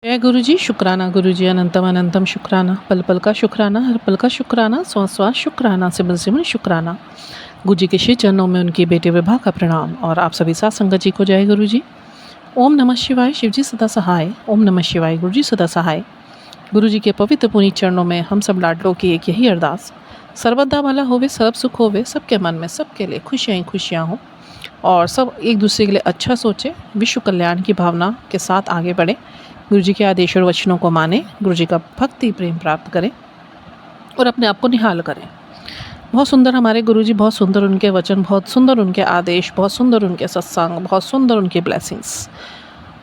जय गुरु जी। शुक्राना गुरु जी, अनंतम अनंतम शुक्राना, पल पल का शुक्राना, हर पल का शुक्राना, श्वास श्वास शुक्राना, सिमरन सिमरन शुक्राना। गुरु जी के श्री चरणों में उनके बेटे विभा का प्रणाम और आप सभी साथ संगत जी को जय गुरु जी। ओम नमः शिवाय, शिव जी सदा सहाय। ओम नमः शिवाय, गुरु जी सदा सहाय। गुरु जी के पवित्र पुनीत चरणों में हम सब लाडलों की एक यही अरदास, सर्वदा भला होवे, सर्व सुख होवे, सबके मन में सबके लिए खुशियाँ ही खुशियाँ हों और सब एक दूसरे के लिए अच्छा सोचें, विश्व कल्याण की भावना के साथ आगे बढ़ें, गुरु जी के आदेश और वचनों को मानें, गुरु जी का भक्ति प्रेम प्राप्त करें और अपने आप को निहाल करें। बहुत सुंदर हमारे गुरु जी, बहुत सुंदर उनके वचन, बहुत सुंदर उनके आदेश, बहुत सुंदर उनके सत्संग, बहुत सुंदर उनकी ब्लेसिंग्स।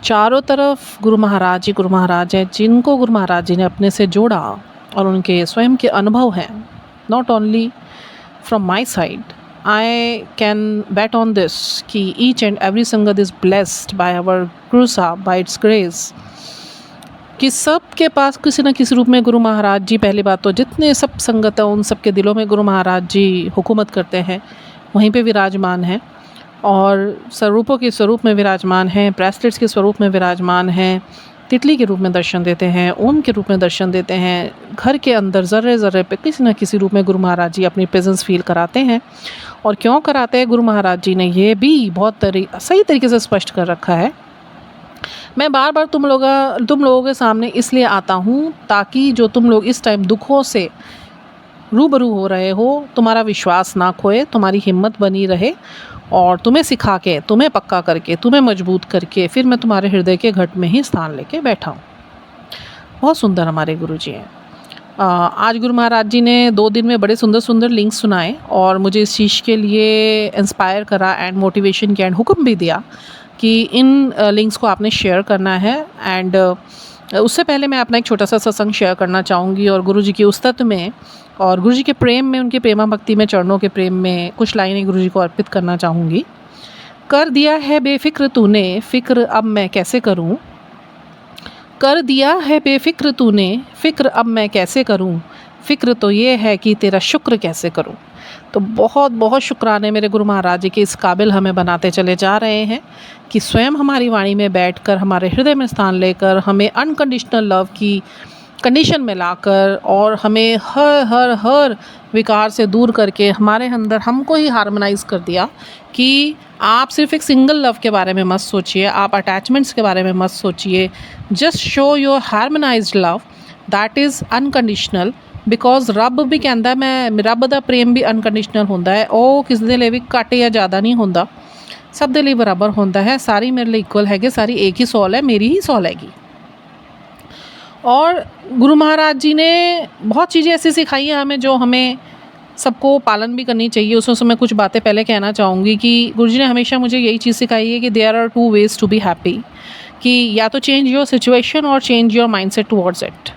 चारों तरफ गुरु महाराज हैं, जिनको गुरु महाराज जी ने अपने से जोड़ा और उनके स्वयं के अनुभव हैं। Not only from my side, I can bet on this कि ईच एंड एवरी संगत इज़ ब्लेस्ड बाय आवर गुरु साहब, बाय इट्स ग्रेस, कि सब के पास किसी न किसी रूप में गुरु महाराज जी, पहली बात तो जितने सब संगत हैं उन सब के दिलों में गुरु महाराज जी हुकूमत करते हैं, वहीं पे विराजमान हैं और स्वरूपों के स्वरूप में विराजमान हैं, ब्रेसलेट्स के स्वरूप में विराजमान हैं, तितली के रूप में दर्शन देते हैं, ओम के रूप में दर्शन देते हैं। घर के अंदर ज़र्रे ज़र्रे पे किसी न किसी रूप में गुरु महाराज जी अपनी प्रेजेंस फील कराते हैं। और क्यों कराते हैं गुरु महाराज जी ने, ये भी बहुत सही तरीके से स्पष्ट कर रखा है। मैं बार बार तुम लोगों के सामने इसलिए आता हूँ ताकि जो तुम लोग इस टाइम दुखों से रूबरू हो रहे हो, तुम्हारा विश्वास ना खोए, तुम्हारी हिम्मत बनी रहे और तुम्हें सिखा के, तुम्हें पक्का करके, तुम्हें मजबूत करके फिर मैं तुम्हारे हृदय के घट में ही स्थान लेके बैठा हूँ। बहुत सुंदर हमारे गुरु जी हैं। आज गुरु महाराज जी ने 2 दिन में बड़े सुंदर सुंदर लिंक्स सुनाए और मुझे इस चीज़ के लिए इंस्पायर करा एंड मोटिवेशन किया एंड हुक्म भी दिया कि इन लिंक्स को आपने शेयर करना है। एंड उससे पहले मैं अपना एक छोटा सा सत्संग शेयर करना चाहूँगी और गुरु जी की उस्तत में और गुरु जी के प्रेम में, उनके प्रेमा भक्ति में, चरणों के प्रेम में कुछ लाइनें गुरु जी को अर्पित करना चाहूँगी। कर दिया है बेफिक्र तूने, फिक्र अब मैं कैसे करूँ। कर दिया है बेफिक्र तूने, फिक्र अब मैं कैसे करूँ। फिक्र तो ये है कि तेरा शुक्र कैसे करूँ। तो बहुत बहुत शुक्राने मेरे गुरु महाराज जी के इस काबिल हमें बनाते चले जा रहे हैं कि स्वयं हमारी वाणी में बैठकर, हमारे हृदय में स्थान लेकर, हमें अनकंडीशनल लव की कंडीशन में लाकर और हमें हर विकार से दूर करके हमारे अंदर हमको ही हार्मोनाइज़ कर दिया कि आप सिर्फ एक सिंगल लव के बारे में मत सोचिए, आप अटैचमेंट्स के बारे में मत सोचिए। Just show your harmonised love that is unconditional, because रब भी कहता, मैं रब का प्रेम भी अनकंडीशनल होता है। वो किसी के लिए भी घट या ज़्यादा नहीं होता, सब के लिए बराबर होता है। सारी मेरे लिए इक्वल है, सारी एक ही सौल है, मेरी ही सौल हैगी। और गुरु महाराज जी ने बहुत चीज़ें ऐसी सिखाई हैं हमें जो हमें सबको पालन भी करनी चाहिए। उसमें से मैं कुछ बातें पहले कहना चाहूँगी कि गुरु जी ने हमेशा मुझे यही चीज़ सिखाई है कि there are 2 ways to be happy, कि या तो चेंज योर सिचुएशन और change your mindset towards it.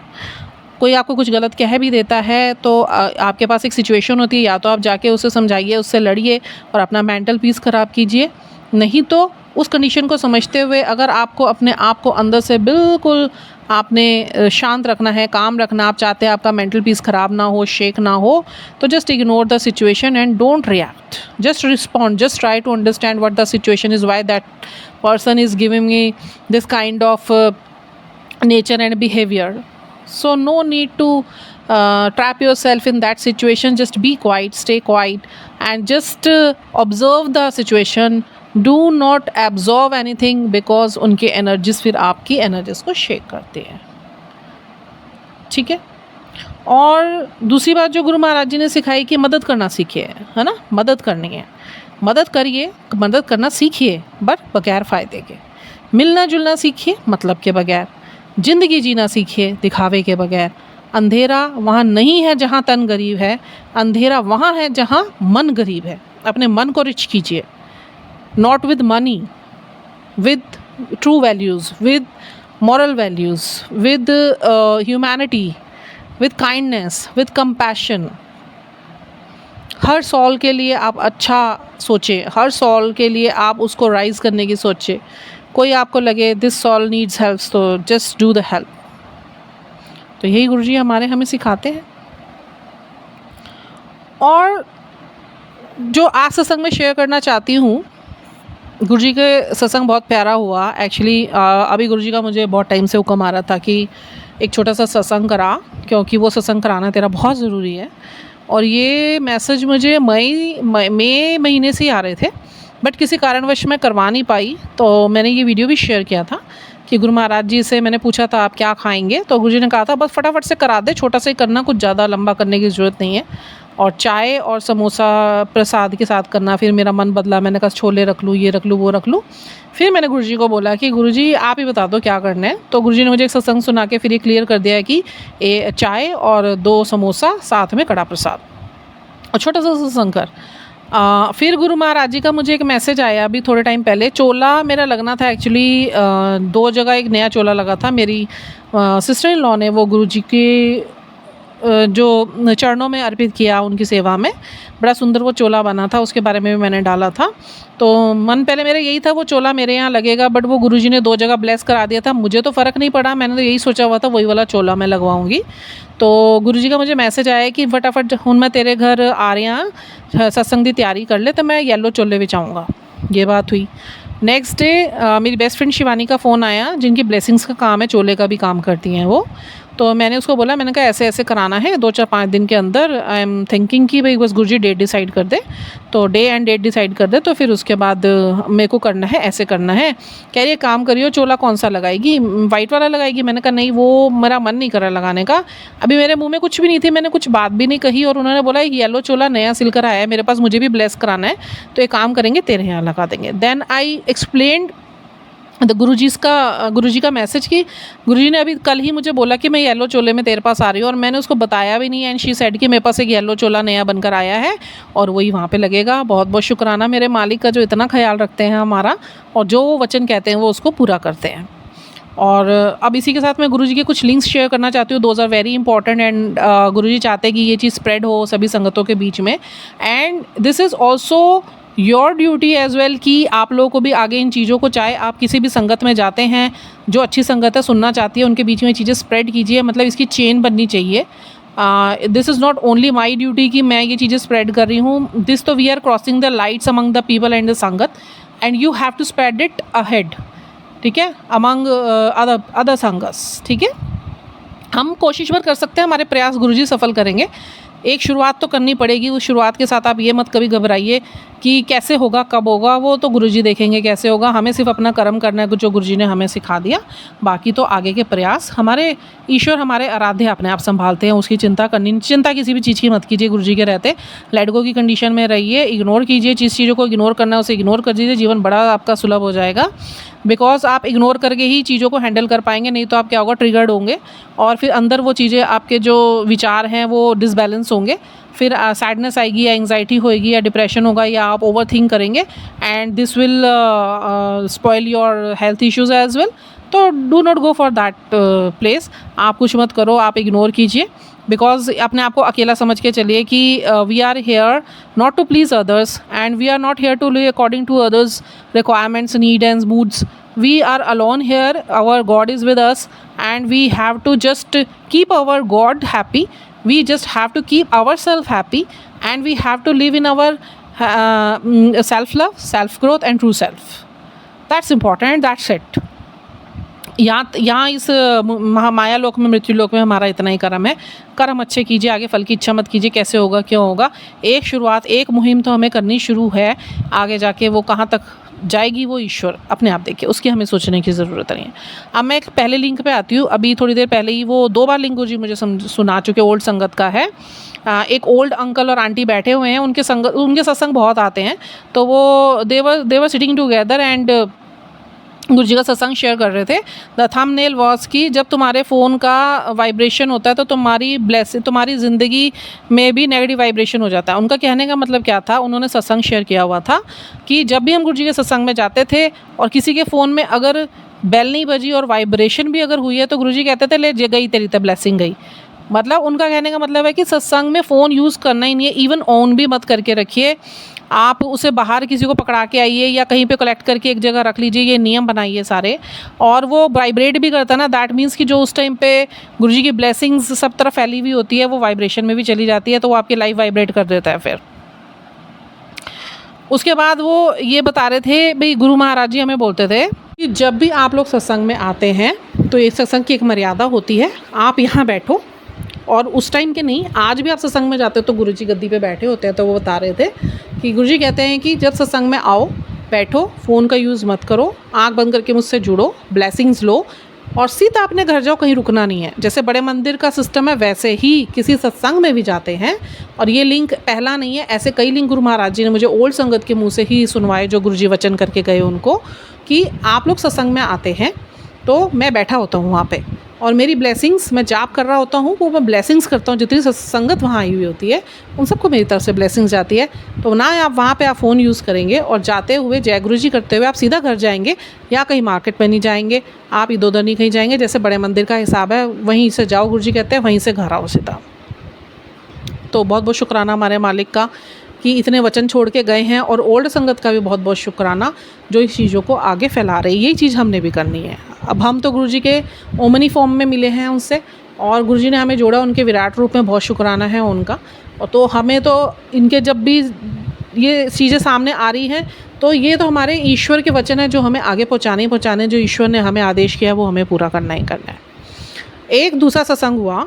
कोई आपको कुछ गलत कह भी देता है तो आपके पास एक सिचुएशन होती है, या तो आप जाके उसे समझाइए, उससे लड़िए और अपना मेंटल पीस ख़राब कीजिए, नहीं तो उस कंडीशन को समझते हुए अगर आपको अपने आप को अंदर से बिल्कुल आपने शांत रखना है, काम रखना, आप चाहते हैं आपका मेंटल पीस ख़राब ना हो, शेक ना हो, तो just ignore the situation and don't react, just respond, just try to understand what the situation is, why that person is giving me this kind of nature and behaviour. So no need to trap yourself in that situation. Just be quiet, stay quiet and just observe the situation. Do not absorb anything because उनके energies फिर आपकी energies को shake करते हैं, ठीक है। और दूसरी बात जो गुरु महाराज जी ने सिखाई कि मदद करना सीखिए, है ना, मदद करनी है, मदद करिए, मदद करना सीखिए बट बगैर फ़ायदे के। मिलना जुलना सीखिए मतलब के बगैर। ज़िंदगी जीना सीखिए दिखावे के बगैर। अंधेरा वहाँ नहीं है जहाँ तन गरीब है, अंधेरा वहाँ है जहाँ मन गरीब है। अपने मन को रिच कीजिए, not with money, with true values, with moral values, with humanity, with kindness, with compassion. हर सॉल के लिए आप अच्छा सोचें, हर सॉल के लिए आप उसको राइज़ करने की सोचें। कोई आपको लगे दिस सॉल नीड्स हेल्प तो जस्ट डू द हेल्प। तो यही गुरुजी हमें सिखाते हैं। और जो आज सत्संग में शेयर करना चाहती हूँ गुरुजी के सत्संग बहुत प्यारा हुआ एक्चुअली। अभी गुरुजी का मुझे बहुत टाइम से हुक्म आ रहा था कि एक छोटा सा सत्संग करा, क्योंकि वो सत्संग कराना तेरा बहुत ज़रूरी है। और ये मैसेज मुझे मई महीने से ही आ रहे थे, बट किसी कारणवश मैं करवा नहीं पाई। तो मैंने ये वीडियो भी शेयर किया था कि गुरु महाराज जी से मैंने पूछा था आप क्या खाएंगे, तो गुरुजी ने कहा था बस फटाफट से करा दे, छोटा सा ही करना, कुछ ज़्यादा लंबा करने की ज़रूरत नहीं है। और चाय और समोसा प्रसाद के साथ करना। फिर मेरा मन बदला, मैंने कहा छोले रख लूँ, ये रख लूँ, वो रख लूँ। फिर मैंने गुरुजी को बोला कि गुरुजी आप ही बता दो क्या करना है। तो गुरुजी ने मुझे एक सत्संग सुना के फिर ये क्लियर कर दिया है कि चाय और 2 समोसा साथ में कड़ा प्रसाद और छोटा सा सत्संग कर। फिर गुरु महाराज जी का मुझे एक मैसेज आया अभी थोड़े टाइम पहले। चोला मेरा लगना था एक्चुअली 2 जगह एक नया चोला लगा था। मेरी सिस्टर इन लॉ ने वो गुरुजी के जो चरणों में अर्पित किया उनकी सेवा में, बड़ा सुंदर वो चोला बना था, उसके बारे में भी मैंने डाला था। तो मन पहले मेरा यही था वो चोला मेरे यहाँ लगेगा, बट वो गुरुजी ने 2 जगह ब्लेस करा दिया था। मुझे तो फ़र्क नहीं पड़ा, मैंने तो यही सोचा हुआ था वही वाला चोला मैं लगवाऊंगी। तो गुरुजी का मुझे मैसेज आया कि फटाफट हुन मैं तेरे घर आ रही हाँ, सत्संग की तैयारी कर ले, तो मैं येलो चोले में आऊँगा। ये बात हुई। नेक्स्ट डे मेरी बेस्ट फ्रेंड शिवानी का फ़ोन आया, जिनकी ब्लेसिंग्स का काम है, चोले का भी काम करती हैं वो। तो मैंने उसको बोला, मैंने कहा ऐसे ऐसे कराना है 2-4-5 दिन के अंदर। आई एम थिंकिंग कि भाई बस गुरुजी डेट डिसाइड कर दे, तो डे एंड डेट डिसाइड कर दे, तो फिर उसके बाद मेरे को करना है, ऐसे करना है। कह रही है काम करियो, चोला कौन सा लगाएगी, वाइट वाला लगाएगी। मैंने कहा नहीं, वो मेरा मन नहीं कर रहा लगाने का। अभी मेरे मुँह में कुछ भी नहीं थी, मैंने कुछ बात भी नहीं कही, और उन्होंने बोला येलो चोला नया सिल कर आया है मेरे पास, मुझे भी ब्लेस कराना है, तो एक काम करेंगे तेरे यहाँ लगा देंगे। देन आई एक्सप्लेन्ड द गुरुजी का मैसेज कि गुरुजी ने अभी कल ही मुझे बोला कि मैं येलो चोले में तेरे पास आ रही हूँ, और मैंने उसको बताया भी नहीं। एंड शी सेड कि मेरे पास एक येलो चोला नया बनकर आया है और वही वहाँ पे लगेगा। बहुत बहुत शुक्राना मेरे मालिक का, जो इतना ख्याल रखते हैं हमारा, और जो वो वचन कहते हैं वो उसको पूरा करते हैं। और अब इसी के साथ मैं गुरुजी के कुछ लिंक्स शेयर करना चाहती हूँ। Those are very important, and Guruji चाहते हैं कि ये चीज़ स्प्रेड हो सभी संगतों के बीच में। And this is also your duty as well कि आप लोगों को भी आगे इन चीज़ों को, चाहे आप किसी भी संगत में जाते हैं जो अच्छी संगत है, सुनना चाहती है, उनके बीच में चीज़ें स्प्रेड कीजिए। मतलब इसकी चेन बननी चाहिए। This is not only my duty कि मैं ये चीज़ें स्प्रेड कर रही हूँ, दिस तो we are crossing the lights among the people and the sangat, and you have to spread it ahead, ठीक है, अमंग अदर संगस। ठीक है, हम कोशिश भर कर सकते हैं, हमारे प्रयास गुरुजी सफल करेंगे। एक शुरुआत तो करनी पड़ेगी, उस शुरुआत के साथ आप ये मत कभी घबराइए कि कैसे होगा, कब होगा, वो तो गुरुजी देखेंगे कैसे होगा। हमें सिर्फ अपना कर्म करना है, जो गुरुजी ने हमें सिखा दिया। बाकी तो आगे के प्रयास हमारे ईश्वर, हमारे आराध्य अपने आप संभालते हैं, उसकी चिंता किसी भी चीज़ की मत कीजिए गुरुजी के रहते। लेट गो की कंडीशन में रहिए, इग्नोर कीजिए, जिस चीज़ों को इग्नोर करना है उसे इग्नोर कर दीजिए। जीवन बड़ा आपका सुलभ हो जाएगा, बिकॉज आप इग्नोर करके ही चीज़ों को हैंडल कर पाएंगे, नहीं तो आप क्या होगा, ट्रिगर्ड होंगे, और फिर अंदर वो चीज़ें, आपके जो विचार हैं वो डिसबैलेंस होंगे। फिर सैडनेस आएगी, या एंग्जाइटी होएगी, या डिप्रेशन होगा, या आप ओवर थिंक करेंगे, and this will spoil your health issues as well. तो do not go for that place. आप कुछ मत करो, आप इग्नोर कीजिए, बिकॉज अपने आप को अकेला समझ के चलिए कि we are here not to please others, and we are not here to live according to others requirements, need and moods. We are alone here, our God is with us, and we have to just keep our God happy. We just have to keep ourselves happy, and we have to live in our self-love, self-growth and true self. That's important, that's it. यहाँ इस महामाया लोक में, मृत्यु लोक में हमारा इतना ही कर्म है। कर्म अच्छे कीजिए, आगे फल की इच्छा मत कीजिए, कैसे होगा, क्यों होगा। एक शुरुआत, एक मुहिम तो हमें करनी शुरू है, आगे जाके वो कहाँ तक जाएगी वो ईश्वर अपने आप देखिए, उसकी हमें सोचने की ज़रूरत नहीं है। अब मैं एक पहले लिंक पे आती हूँ। अभी थोड़ी देर पहले ही वो 2 बार लिंक गुरुजी मुझे सुना चुके, ओल्ड संगत का है। एक ओल्ड अंकल और आंटी बैठे हुए हैं, उनके सत्संग बहुत आते हैं। तो वो देवर सिटिंग टुगेदर, एंड गुरुजी का सत्संग शेयर कर रहे थे। द थंबनेल वाज कि जब तुम्हारे फ़ोन का वाइब्रेशन होता है तो तुम्हारी ज़िंदगी में भी नेगेटिव वाइब्रेशन हो जाता है। उनका कहने का मतलब क्या था, उन्होंने सत्संग शेयर किया हुआ था कि जब भी हम गुरुजी के सत्संग में जाते थे और किसी के फ़ोन में अगर बेल नहीं बजी और वाइब्रेशन भी अगर हुई है, तो गुरुजी कहते थे ले गई तेरी तो ब्लेसिंग गई। मतलब उनका कहने का मतलब है कि सत्संग में फ़ोन यूज़ करना ही नहीं है, इवन ऑन भी मत करके रखिए। आप उसे बाहर किसी को पकड़ा के आइए, या कहीं पे कलेक्ट करके एक जगह रख लीजिए, ये नियम बनाइए सारे। और वो वाइब्रेट भी करता है ना, दैट मीन्स कि जो उस टाइम पे गुरुजी की ब्लेसिंग्स सब तरफ फैली हुई होती है, वो वाइब्रेशन में भी चली जाती है, तो वो आपकी लाइफ वाइब्रेट कर देता है फिर। उसके बाद वो ये बता रहे थे, भाई गुरु महाराज जी हमें बोलते थे कि जब भी आप लोग सत्संग में आते हैं तो ये सत्संग की एक मर्यादा होती है, आप यहाँ बैठो। और उस टाइम के नहीं, आज भी आप सत्संग में जाते हो तो गुरुजी गद्दी पे बैठे होते हैं। तो वो बता रहे थे कि गुरुजी कहते हैं कि जब सत्संग में आओ, बैठो, फ़ोन का यूज़ मत करो, आंख बंद करके मुझसे जुड़ो, ब्लेसिंग्स लो और सीधा अपने घर जाओ, कहीं रुकना नहीं है। जैसे बड़े मंदिर का सिस्टम है वैसे ही किसी सत्संग में भी जाते हैं। और ये लिंक पहला नहीं है, ऐसे कई लिंक गुरु महाराज जी ने मुझे ओल्ड संगत के मुँह से ही सुनवाए, जो गुरुजी वचन करके गए उनको, कि आप लोग सत्संग में आते हैं तो मैं बैठा होता हूँ वहाँ पे, और मेरी ब्लेसिंग्स, मैं जाप कर रहा होता हूँ, वो मैं ब्लेसिंग्स करता हूँ। जितनी संगत वहाँ आई हुई होती है उन सबको मेरी तरफ से ब्लेसिंग्स जाती है। तो ना आप वहाँ पे आप फ़ोन यूज़ करेंगे और जाते हुए जय गुरु जी करते हुए आप सीधा घर जाएंगे, या कहीं मार्केट में नहीं जाएंगे, आप इधर उधर नहीं कहीं जाएंगे। जैसे बड़े मंदिर का हिसाब है, वहीं से जाओ, गुरु जी कहते हैं वहीं से घर आओ सीधा। तो बहुत बहुत शुक्राना हमारे मालिक का कि इतने वचन छोड़ के गए हैं, और ओल्ड संगत का भी बहुत बहुत शुक्राना जो इस चीज़ों को आगे फैला रही है। यही चीज़ हमने भी करनी है। अब हम तो गुरुजी के ओमनी फॉर्म में मिले हैं उनसे, और गुरुजी ने हमें जोड़ा उनके विराट रूप में, बहुत शुक्राना है उनका। और तो हमें तो इनके जब भी ये चीज़ें सामने आ रही हैं तो ये तो हमारे ईश्वर के वचन है जो हमें आगे पहुँचाने, जो ईश्वर ने हमें आदेश किया वो हमें पूरा करना ही करना है। एक दूसरा सत्संग हुआ,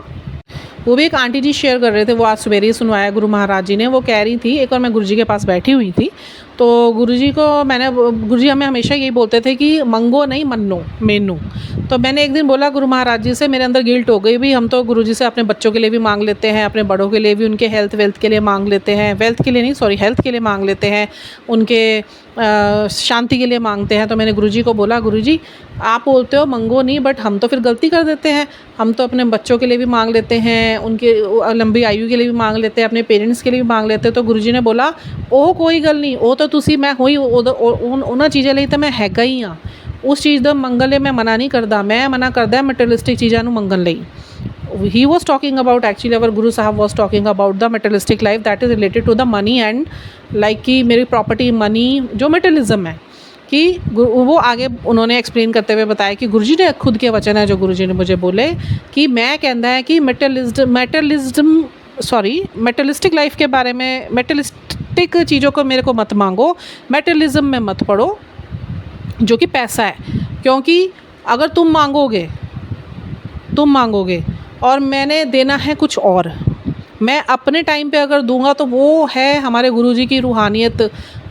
वो भी एक आंटी जी शेयर कर रहे थे, वो आज सवेरे ही सुनवाया गुरु महाराज जी ने। वो कह रही थी, एक बार मैं गुरुजी के पास बैठी हुई थी तो गुरुजी हमें हमेशा यही बोलते थे कि मंगो नहीं मन्नो मेनू। तो मैंने एक दिन बोला गुरु महाराज जी से, मेरे अंदर गिल्ट हो गई, भी हम तो गुरुजी से अपने बच्चों के लिए भी मांग लेते हैं, अपने बड़ों के लिए भी, उनके वेल्थ के लिए मांग लेते हैं, हेल्थ के लिए मांग लेते हैं, उनके शांति के लिए मांगते हैं। तो मैंने गुरुजी को बोला, गुरुजी आप बोलते हो मंगो नहीं, बट हम तो फिर गलती कर देते हैं, हम तो अपने बच्चों के लिए भी मांग लेते हैं, उनके लंबी आयु के लिए भी मांग लेते हैं, अपने पेरेंट्स के लिए भी मांग लेते हैं। तो गुरुजी ने बोला, ओ कोई गल नहीं, ओ तो तुसी मैं हुई उन्होंने चीज़ें ਲਈ तो मैं हैगा ही हाँ, उस चीज़ ਦਾ ਮੰਗਣ ਲਈ मैं मना नहीं करता, मैं मना करदा मटेरियलिस्टिक चीज़ों ਨੂੰ ਮੰਗਣ ਲਈ। He was talking about, actually our Guru Sahab was talking about the materialistic life that is related to the money and like कि मेरी प्रॉपर्टी मनी जो मटेरियलिज्म है, कि वो आगे उन्होंने एक्सप्लेन करते हुए बताया कि गुरुजी ने खुद के वचन है जो गुरुजी ने मुझे बोले कि मैं कहता है कि मेटलिस्टिक लाइफ के बारे में, मेटलिस्टिक चीज़ों को मेरे को मत मांगो, मेटलिज्म में मत पड़ो जो कि पैसा है। क्योंकि अगर तुम मांगोगे और मैंने देना है कुछ और, मैं अपने टाइम पे अगर दूंगा तो वो है हमारे गुरुजी की रूहानियत,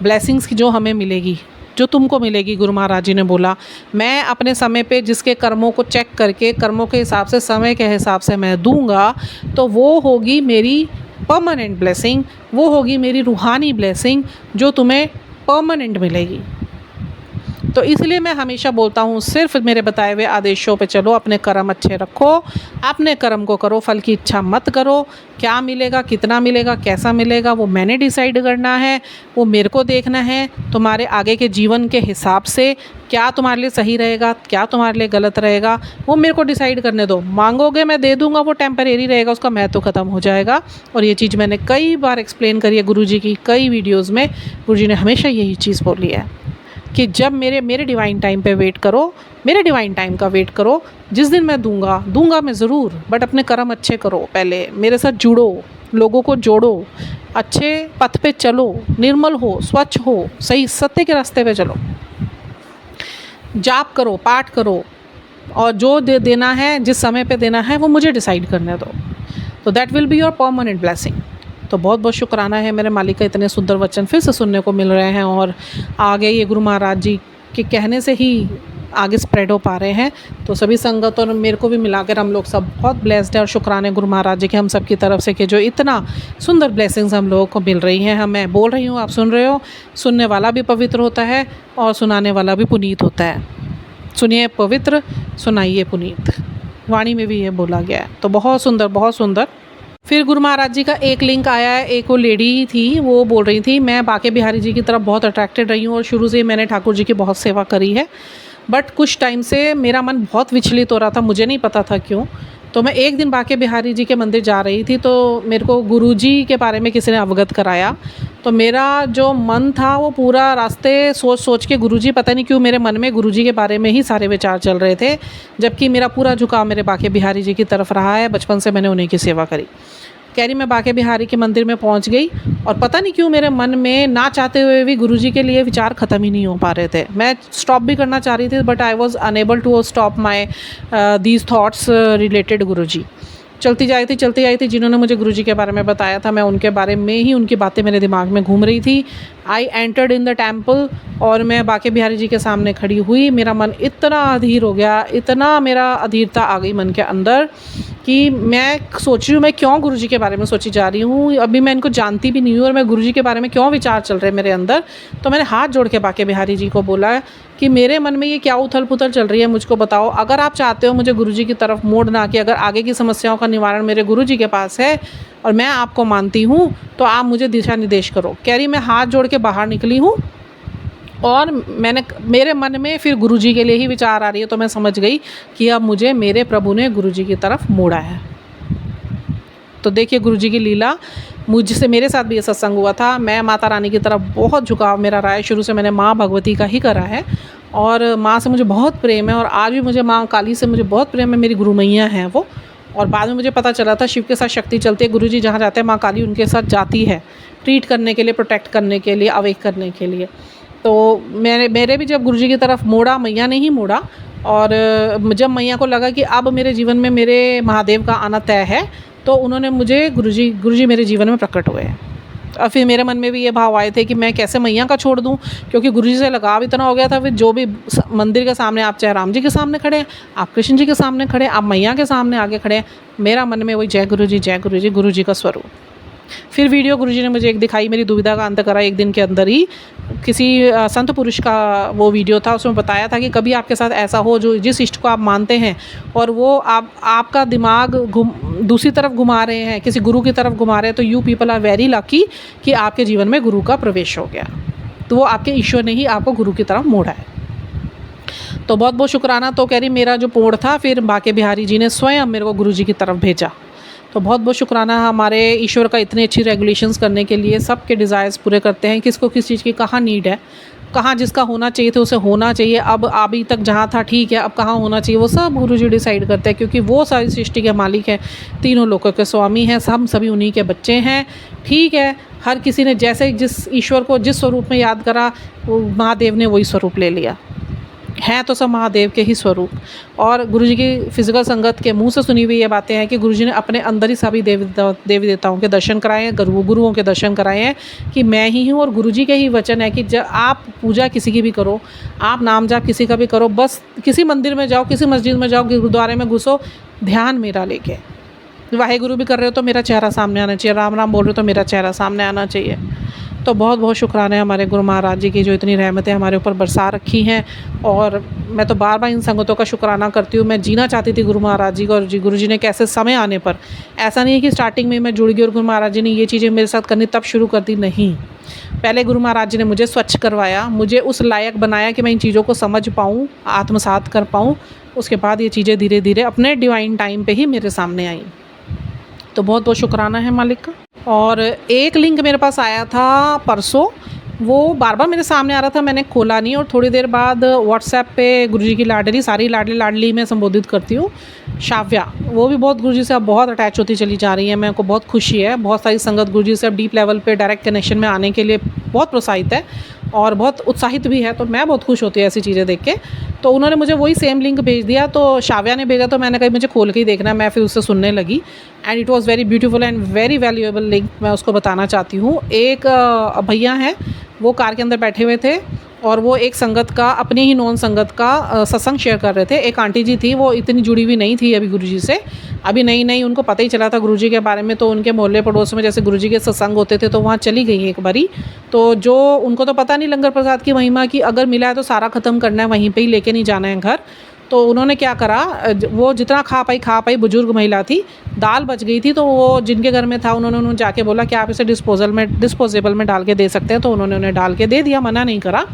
ब्लेसिंग्स की जो हमें मिलेगी, जो तुमको मिलेगी। गुरु महाराज जी ने बोला, मैं अपने समय पे जिसके कर्मों को चेक करके, कर्मों के हिसाब से, समय के हिसाब से मैं दूंगा, तो वो होगी मेरी परमानेंट ब्लेसिंग, वो होगी मेरी रूहानी ब्लेसिंग जो तुम्हें परमानेंट मिलेगी। तो इसलिए मैं हमेशा बोलता हूँ, सिर्फ मेरे बताए हुए आदेशों पे चलो, अपने कर्म अच्छे रखो, अपने कर्म को करो, फल की इच्छा मत करो। क्या मिलेगा, कितना मिलेगा, कैसा मिलेगा, वो मैंने डिसाइड करना है, वो मेरे को देखना है। तुम्हारे आगे के जीवन के हिसाब से क्या तुम्हारे लिए सही रहेगा, क्या तुम्हारे लिए गलत रहेगा, वो मेरे को डिसाइड करने दो। मांगोगे मैं दे दूँगा, वो टेम्परेरी रहेगा, उसका महत्व ख़त्म हो जाएगा। और ये चीज़ मैंने कई बार एक्सप्लेन करी है गुरुजी की कई वीडियोज़ में। गुरुजी ने हमेशा यही चीज़ बोली है कि जब मेरे डिवाइन टाइम पे वेट करो, मेरे डिवाइन टाइम का वेट करो। जिस दिन मैं दूंगा मैं ज़रूर, बट अपने कर्म अच्छे करो, पहले मेरे साथ जुड़ो, लोगों को जोड़ो, अच्छे पथ पे चलो, निर्मल हो, स्वच्छ हो, सही सत्य के रास्ते पे चलो, जाप करो, पाठ करो, और जो देना है, जिस समय पे देना है, वो मुझे डिसाइड करने दो। तो that will be your permanent blessing. तो बहुत बहुत शुक्राना है मेरे मालिक का, इतने सुंदर वचन फिर से सुनने को मिल रहे हैं, और आगे ये गुरु महाराज जी के कहने से ही आगे स्प्रेड हो पा रहे हैं। तो सभी संगत और मेरे को भी मिलाकर हम लोग सब बहुत ब्लेस्ड है, और शुक्राने गुरु महाराज जी के हम सब की तरफ से कि जो इतना सुंदर ब्लेसिंग्स हम लोगों को मिल रही हैं। मैं बोल रही हूँ, आप सुन रहे हो, सुनने वाला भी पवित्र होता है और सुनाने वाला भी पुनीत होता है। सुनिए पवित्र, सुनाइए पुनीत, वाणी में भी ये बोला गया है। तो बहुत सुंदर, बहुत सुंदर। फिर गुरु महाराज जी का एक लिंक आया है, एक वो लेडी थी, वो बोल रही थी, मैं बाके बिहारी जी की तरफ बहुत अट्रैक्टेड रही हूँ और शुरू से मैंने ठाकुर जी की बहुत सेवा करी है, बट कुछ टाइम से मेरा मन बहुत विचलित हो रहा था, मुझे नहीं पता था क्यों। तो मैं एक दिन बाके बिहारी जी के मंदिर जा रही थी, तो मेरे को गुरु जी के बारे में किसी ने अवगत कराया। तो मेरा जो मन था वो पूरा रास्ते सोच के, गुरुजी पता नहीं क्यों मेरे मन में गुरुजी के बारे में ही सारे विचार चल रहे थे, जबकि मेरा पूरा झुकाव मेरे बाके बिहारी जी की तरफ रहा है। बचपन से मैंने उन्हीं की सेवा करी। कह रही मैं बांके बिहारी के मंदिर में पहुंच गई और पता नहीं क्यों मेरे मन में ना चाहते हुए भी गुरुजी के लिए विचार ख़त्म ही नहीं हो पा रहे थे। मैं स्टॉप भी करना चाह रही थी but I was unable to stop my these thoughts related Guruji. चलती जाई थी जिन्होंने मुझे गुरुजी के बारे में बताया था, मैं उनके बारे में ही उनकी बातें मेरे दिमाग में घूम रही थी। I entered in the temple और मैं बांके बिहारी जी के सामने खड़ी हुई। मेरा मन इतना अधीर हो गया, इतना मेरा अधीरता आ गई मन के अंदर कि मैं सोच रही हूँ मैं क्यों गुरुजी के बारे में सोची जा रही हूँ। अभी मैं इनको जानती भी नहीं हूँ और मैं गुरुजी के बारे में क्यों विचार चल रहे हैं मेरे अंदर। तो मैंने हाथ जोड़ के बांके बिहारी जी को बोला कि मेरे मन में ये क्या उथल पुथल चल रही है, मुझको बताओ। अगर आप चाहते हो मुझे गुरुजी की तरफ मोड़ना कि अगर आगे की समस्याओं का निवारण मेरे गुरुजी के पास है और मैं आपको मानती हूँ तो आप मुझे दिशा निर्देश करो। कह रही मैं हाथ जोड़ के बाहर निकली हूँ और मेरे मन में फिर गुरुजी के लिए ही विचार आ रही है। तो मैं समझ गई कि अब मुझे मेरे प्रभु ने गुरुजी की तरफ मोड़ा है। तो देखिए गुरुजी की लीला, मुझसे मेरे साथ भी ये सत्संग हुआ था। मैं माता रानी की तरफ बहुत झुकाव मेरा रहा है, शुरू से मैंने माँ भगवती का ही करा है और माँ से मुझे बहुत प्रेम है और आज भी मुझे माँ काली से मुझे बहुत प्रेम है। मेरी गुरु मैया हैं वो। और बाद में मुझे पता चला था शिव के साथ शक्ति चलती है, गुरुजी जहाँ जाते हैं माँ काली उनके साथ जाती है, ट्रीट करने के लिए, प्रोटेक्ट करने के लिए, अवेक करने के लिए। तो मेरे भी जब गुरुजी की तरफ मोड़ा, मैया ने ही मोड़ा। और जब मैया को लगा कि अब मेरे जीवन में मेरे महादेव का आना तय है तो उन्होंने मुझे गुरुजी मेरे जीवन में प्रकट हुए हैं। और फिर मेरे मन में भी ये भाव आए थे कि मैं कैसे मैया का छोड़ दूं, क्योंकि गुरुजी से लगाव इतना हो गया था। फिर जो भी मंदिर के सामने, आप चाहे राम जी के सामने खड़े हैं, आप कृष्ण जी के सामने खड़े हैं, आप मैया के सामने आगे खड़े हैं, मेरा मन में वही जय गुरुजी, गुरुजी का स्वरूप। फिर वीडियो गुरुजी ने मुझे एक दिखाई, मेरी दुविधा का अंत करा एक दिन के अंदर ही। किसी संत पुरुष का वो वीडियो था, उसमें बताया था कि कभी आपके साथ ऐसा हो जो जिस इष्ट को आप मानते हैं और वो आपका दिमाग दूसरी तरफ घुमा रहे हैं, किसी गुरु की तरफ घुमा रहे हैं, तो you people are very lucky कि आपके जीवन में गुरु का प्रवेश हो गया। तो वो आपके ईश्वर ने ही आपको गुरु की तरफ मोड़ा है। तो बहुत बहुत शुक्राना। तो कह रही मेरा जो पोड़ था फिर बांके बिहारी जी ने स्वयं मेरे को गुरुजी की तरफ भेजा। तो बहुत बहुत शुक्राना हमारे ईश्वर का इतनी अच्छी रेगुलेशंस करने के लिए। सबके डिज़ायर्स पूरे करते हैं, किसको किस चीज़ की कहाँ नीड है, कहाँ जिसका होना चाहिए था उसे होना चाहिए। अब अभी तक जहाँ था ठीक है, अब कहाँ होना चाहिए वो सब गुरुजी डिसाइड करते हैं, क्योंकि वो सारी सृष्टि के मालिक हैं, तीनों लोकों के स्वामी हैं, हम सभी उन्हीं के बच्चे हैं। ठीक है, हर किसी ने जैसे जिस ईश्वर को जिस स्वरूप में याद करा, महादेव ने वही स्वरूप ले लिया। हैं तो सब महादेव के ही स्वरूप। और गुरुजी की फिजिकल संगत के मुंह से सुनी हुई ये बातें हैं कि गुरुजी ने अपने अंदर ही सभी देवी देवताओं के दर्शन कराए हैं, गुरुओं के दर्शन कराए हैं कि मैं ही हूँ। और गुरुजी के ही वचन है कि जब आप पूजा किसी की भी करो, आप नाम जाप किसी का भी करो, बस किसी मंदिर में जाओ, किसी मस्जिद में जाओ, गुरुद्वारे में घुसो, ध्यान मेरा लेके, वाहे गुरु भी कर रहे हो तो मेरा चेहरा सामने आना चाहिए, राम राम बोल रहे हो तो मेरा चेहरा सामने आना चाहिए। तो बहुत बहुत शुक्राना है हमारे गुरु महाराज जी की, जो इतनी रहमतें हमारे ऊपर बरसा रखी हैं। और मैं तो बार बार इन संगतों का शुक्राना करती हूँ। मैं जीना चाहती थी गुरु महाराज जी को, और गुरु जी ने कैसे समय आने पर, ऐसा नहीं है कि स्टार्टिंग में मैं जुड़ गई और गुरु महाराज जी ने ये चीज़ें मेरे साथ करनी तब शुरू कर दी, नहीं। पहले गुरु महाराज जी ने मुझे स्वच्छ करवाया, मुझे उस लायक बनाया कि मैं इन चीज़ों को समझ पाऊँ, आत्मसात कर पाऊँ। उसके बाद ये चीज़ें धीरे धीरे अपने डिवाइन टाइम पर ही मेरे सामने आई। तो बहुत बहुत शुक्राना है मालिक का। और एक लिंक मेरे पास आया था परसों, वो बार बार मेरे सामने आ रहा था, मैंने खोला नहीं। और थोड़ी देर बाद व्हाट्सएप पे गुरुजी की लाडली, सारी लाडली मैं संबोधित करती हूँ, शाव्या, वो भी बहुत गुरुजी से अब बहुत अटैच होती चली जा रही है। मेरे को बहुत खुशी है। बहुत सारी संगत गुरुजी से अब डीप लेवल पे डायरेक्ट कनेक्शन में आने के लिए बहुत प्रोत्साहित है और बहुत उत्साहित भी है। तो मैं बहुत खुश होती हूँ ऐसी चीज़ें देख के। तो उन्होंने मुझे वही सेम लिंक भेज दिया, तो शाव्या ने भेजा, तो मैंने कहा मुझे खोल के ही देखना है। मैं फिर उससे सुनने लगी and it was very beautiful and very valuable link. मैं उसको बताना चाहती हूँ। एक भैया हैं, वो कार के अंदर बैठे हुए थे और वो एक संगत का, अपनी ही नॉन संगत का सत्संग शेयर कर रहे थे। एक आंटी जी थी, वो इतनी जुड़ी हुई नहीं थी अभी गुरुजी से, अभी नई उनको पता ही चला था गुरुजी के बारे में। तो उनके मोहल्ले पड़ोस में जैसे गुरुजी के सत्संग होते थे तो वहाँ चली गई एक बारी। तो जो उनको तो पता नहीं लंगर प्रसाद की महिमा की, अगर मिला है तो सारा ख़त्म करना है, वहीं पर ही लेके नहीं जाना है घर। तो उन्होंने क्या करा, वो जितना खा पाई, बुजुर्ग महिला थी, दाल बच गई थी, तो वो जिनके घर में था उन्होंने जाके बोला कि आप इसे डिस्पोजेबल में डाल के दे सकते हैं। तो उन्होंने उन्हें डाल के दे दिया, मना नहीं करा।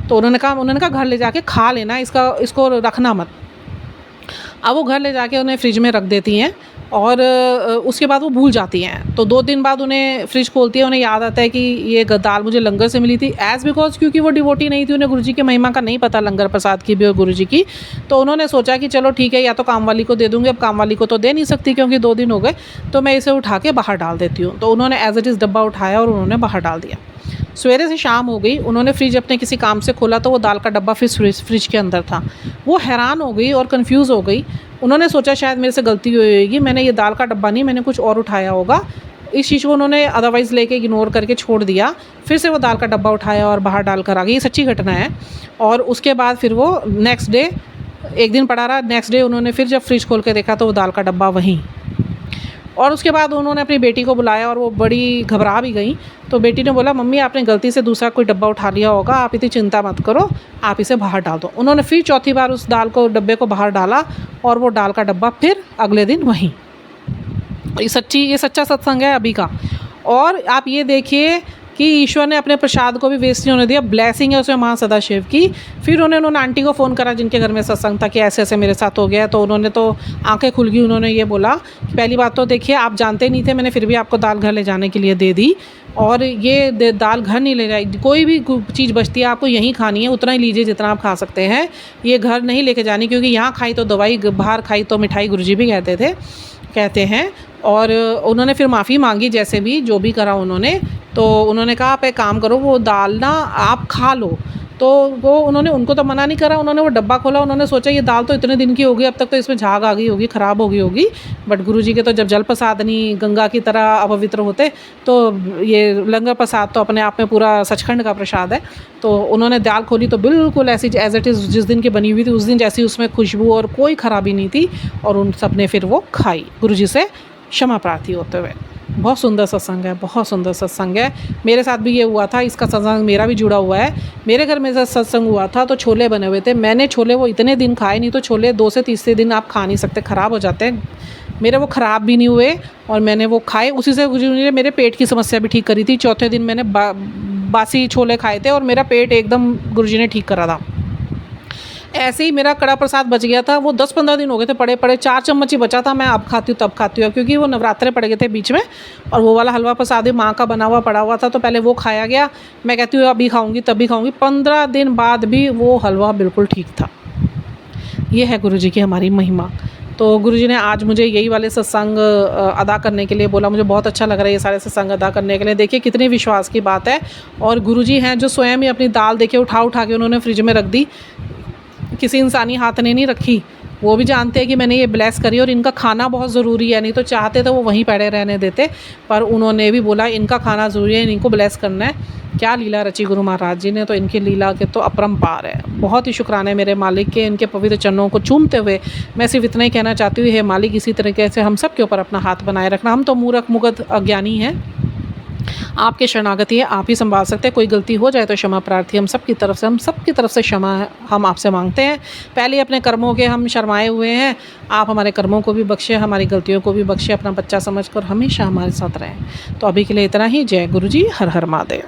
तो उन्होंने कहा घर ले जाके खा लेना, इसको रखना मत। अब वो घर ले जाके उन्हें फ्रिज में रख देती हैं और उसके बाद वो भूल जाती हैं। तो 2 दिन बाद उन्हें फ्रिज खोलती है, उन्हें याद आता है कि ये दाल मुझे लंगर से मिली थी। एज़ बिकॉज़ क्योंकि वो डिवोटी नहीं थी, उन्हें गुरुजी की महिमा का नहीं पता, लंगर प्रसाद की भी और गुरुजी की। तो उन्होंने सोचा कि चलो ठीक है, या तो काम वाली को दे दूँगी। अब काम वाली को तो दे नहीं सकती क्योंकि 2 दिन हो गए, तो मैं इसे उठा के बाहर डाल देती हूँ। तो उन्होंने एज़ इट इज़ डब्बा उठाया और उन्होंने बाहर डाल दिया। सवेरे से शाम हो गई, उन्होंने फ्रिज अपने किसी काम से खोला तो वो दाल का डब्बा फिर फ्रिज के अंदर था। वो हैरान हो गई और कन्फ्यूज़ हो गई। उन्होंने सोचा शायद मेरे से गलती हुई होगी, मैंने ये दाल का डब्बा नहीं, मैंने कुछ और उठाया होगा। इस चीज़ को उन्होंने अदरवाइज़ लेके इग्नोर करके छोड़ दिया। फिर से वो दाल का डब्बा उठाया और बाहर डाल कर आ गई। ये सच्ची घटना है। और उसके बाद फिर वो नेक्स्ट डे, एक दिन पड़ा रहा, नेक्स्ट डे उन्होंने फिर जब फ्रिज खोल के देखा तो वो दाल का डब्बा वहीं। और उसके बाद उन्होंने अपनी बेटी को बुलाया और वो बड़ी घबरा भी गई। तो बेटी ने बोला, मम्मी आपने गलती से दूसरा कोई डब्बा उठा लिया होगा, आप इतनी चिंता मत करो, आप इसे बाहर डाल दो। उन्होंने फिर चौथी बार उस दाल को डब्बे को बाहर डाला और वो दाल का डब्बा फिर अगले दिन वहीं। ये सच्चा सत्संग है अभी का। और आप ये देखिए कि ईश्वर ने अपने प्रसाद को भी वेस्ट नहीं होने दिया, ब्लेसिंग है उसमें माँ सदाशिव की। फिर उन्होंने आंटी को फ़ोन करा जिनके घर में सत्संग था कि ऐसे ऐसे मेरे साथ हो गया। तो उन्होंने तो आंखें खुल गई। उन्होंने ये बोला कि पहली बात तो देखिए, आप जानते नहीं थे, मैंने फिर भी आपको दाल घर ले जाने के लिए दे दी, और ये दाल घर नहीं ले जाएगी। कोई भी चीज़ बचती है आपको यहीं खानी है, उतना ही लीजिए जितना आप खा सकते हैं, ये घर नहीं लेके जानी, क्योंकि यहाँ खाई तो दवाई, बाहर खाई तो मिठाई, गुरुजी भी कहते हैं। और उन्होंने फिर माफ़ी मांगी, जैसे भी जो भी करा उन्होंने। तो उन्होंने कहा आप एक काम करो, वो दाल ना आप खा लो। तो वो उन्होंने, उनको तो मना नहीं करा, उन्होंने वो डब्बा खोला। उन्होंने सोचा ये दाल तो इतने दिन की होगी, अब तक तो इसमें झाग आ गई होगी, ख़राब हो गई होगी। बट गुरुजी के तो जब जल प्रसाद नहीं गंगा की तरह अपवित्र होते, तो ये लंगर प्रसाद तो अपने आप में पूरा सचखंड का प्रसाद है। तो उन्होंने दाल खोली तो बिल्कुल ऐसी एज़ इट इज़ जिस दिन की बनी हुई थी उस दिन जैसी उसमें खुशबू और कोई ख़राबी नहीं थी। और उन सब ने फिर वो खाई, गुरुजी से क्षमा प्रार्थी होते हुए। बहुत सुंदर सत्संग है, बहुत सुंदर सत्संग है। मेरे साथ भी ये हुआ था, इसका सत्संग मेरा भी जुड़ा हुआ है। मेरे घर में जब सत्संग हुआ था तो छोले बने हुए थे। मैंने छोले वो इतने दिन खाए नहीं, तो छोले 2 से तीसरे दिन आप खा नहीं सकते, ख़राब हो जाते हैं। मेरे वो ख़राब भी नहीं हुए और मैंने वो खाए। उसी से गुरुजी ने मेरे पेट की समस्या भी ठीक करी थी। चौथे दिन मैंने बासी छोले खाए थे और मेरा पेट एकदम गुरुजी ने ठीक करा था। ऐसे ही मेरा कड़ा प्रसाद बच गया था, वो 10-15 दिन हो गए थे पड़े पड़े, 4 चम्मच ही बचा था। मैं अब खाती हूँ तब खाती हूँ, क्योंकि वो नवरात्रे पड़ गए थे बीच में और वो वाला हलवा प्रसाद माँ का बना हुआ पड़ा हुआ था, तो पहले वो खाया गया। मैं कहती हूँ अभी खाऊंगी तभी खाऊंगी, 15 दिन बाद भी वो हलवा बिल्कुल ठीक था। ये है गुरुजी की हमारी महिमा। तो गुरुजी ने आज मुझे यही वाले सत्संग अदा करने के लिए बोला। मुझे बहुत अच्छा लग रहा है ये सारे सत्संग अदा करने के लिए। देखिए कितने विश्वास की बात है। और गुरुजी हैं जो स्वयं ही अपनी दाल देखिए उठा के उन्होंने फ्रिज में रख दी, किसी इंसानी हाथ ने नहीं रखी। वो भी जानते हैं कि मैंने ये ब्लेस करी और इनका खाना बहुत ज़रूरी है, नहीं तो चाहते तो वो वहीं पड़े रहने देते, पर उन्होंने भी बोला इनका खाना ज़रूरी है, इनको ब्लेस करना है। क्या लीला रची गुरु महाराज जी ने, तो इनकी लीला के तो अपरंपार है। बहुत ही शुक्राने मेरे मालिक के, इनके पवित्र चरणों को चूमते हुए मैं सिर्फ इतना ही कहना चाहती हूँ, हे मालिक इसी तरीके से हम सब के ऊपर अपना हाथ बनाए रखना। हम तो मूर्ख मुगध अज्ञानी हैं, आपके शरणागति है, आप ही संभाल सकते हैं। कोई गलती हो जाए तो क्षमा प्रार्थी हम सबकी तरफ से क्षमा हम आपसे मांगते हैं। पहले अपने कर्मों के हम शर्माए हुए हैं, आप हमारे कर्मों को भी बख्शे, हमारी गलतियों को भी बख्शे, अपना बच्चा समझकर हमेशा हमारे साथ रहें। तो अभी के लिए इतना ही। जय गुरु जी, हर हर महादेव।